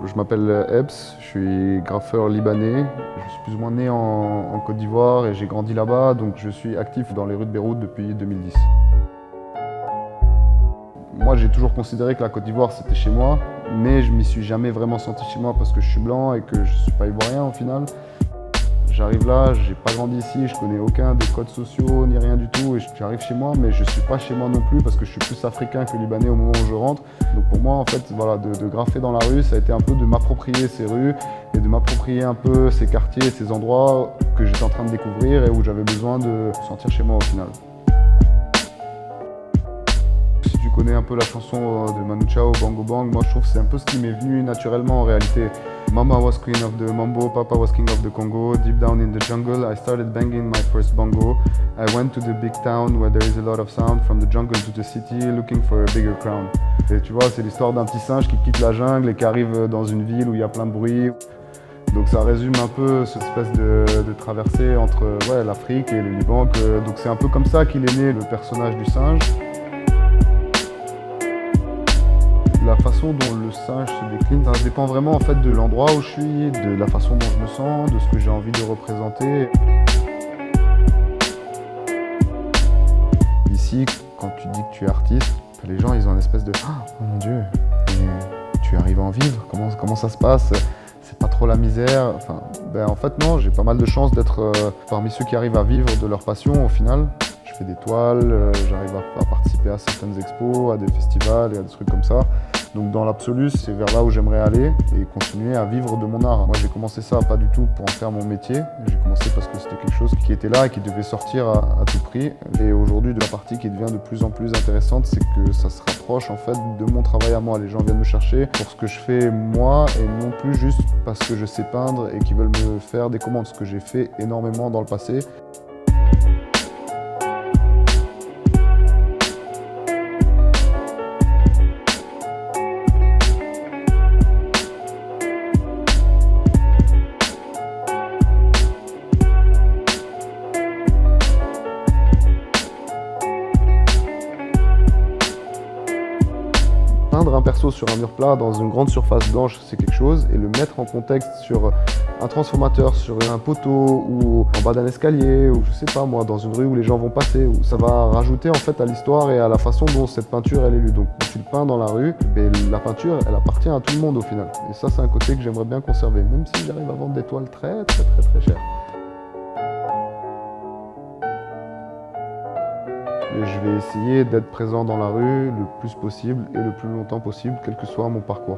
Je m'appelle Ebs, je suis graffeur libanais. Je suis plus ou moins né en Côte d'Ivoire et j'ai grandi là-bas, donc je suis actif dans les rues de Beyrouth depuis 2010. Moi, j'ai toujours considéré que la Côte d'Ivoire, c'était chez moi, mais je m'y suis jamais vraiment senti chez moi parce que je suis blanc et que je suis pas ivoirien au final. J'arrive là, j'ai pas grandi ici, je connais aucun des codes sociaux ni rien du tout et j'arrive chez moi, mais je suis pas chez moi non plus parce que je suis plus africain que libanais au moment où je rentre. Donc pour moi, en fait, voilà, de graffer dans la rue, ça a été un peu de m'approprier ces rues et de m'approprier un peu ces quartiers, ces endroits que j'étais en train de découvrir et où j'avais besoin de me sentir chez moi au final. Si tu connais un peu la chanson de Manu Chao, Bongo Bang, moi je trouve que c'est un peu ce qui m'est venu naturellement en réalité. Mama was queen of the mambo, Papa was king of the Congo. Deep down in the jungle, I started banging my first bongo. I went to the big town where there is a lot of sound. From the jungle to the city, looking for a bigger crown. Et tu vois, c'est l'histoire d'un petit singe qui quitte la jungle et qui arrive dans une ville où il y a plein de bruit. Donc ça résume un peu cette espèce de traversée entre l'Afrique et le Liban. Donc c'est un peu comme ça qu'il est né le personnage du singe. La façon dont le singe se décline, ça dépend vraiment en fait de l'endroit où je suis, de la façon dont je me sens, de ce que j'ai envie de représenter. Ici, quand tu dis que tu es artiste, les gens ils ont une espèce de « Oh mon Dieu, et tu arrives à en vivre, comment ça se passe ? C'est pas trop la misère ?» Enfin, en fait non, j'ai pas mal de chance d'être parmi ceux qui arrivent à vivre de leur passion au final. Je fais des toiles, j'arrive à participer à certaines expos, à des festivals et à des trucs comme ça. Donc dans l'absolu, c'est vers là où j'aimerais aller et continuer à vivre de mon art. Moi j'ai commencé ça pas du tout pour en faire mon métier. J'ai commencé parce que c'était quelque chose qui était là et qui devait sortir à tout prix. Et aujourd'hui, de la partie qui devient de plus en plus intéressante, c'est que ça se rapproche en fait de mon travail à moi. Les gens viennent me chercher pour ce que je fais moi et non plus juste parce que je sais peindre et qu'ils veulent me faire des commandes, ce que j'ai fait énormément dans le passé. Peindre un perso sur un mur plat dans une grande surface blanche, c'est quelque chose, et le mettre en contexte sur un transformateur, sur un poteau, ou en bas d'un escalier, ou je sais pas moi, dans une rue où les gens vont passer, où ça va rajouter en fait à l'histoire et à la façon dont cette peinture elle est lue. Donc quand tu le peins dans la rue, la peinture elle appartient à tout le monde au final. Et ça c'est un côté que j'aimerais bien conserver, même si j'arrive à vendre des toiles très chères. Et je vais essayer d'être présent dans la rue le plus possible et le plus longtemps possible, quel que soit mon parcours.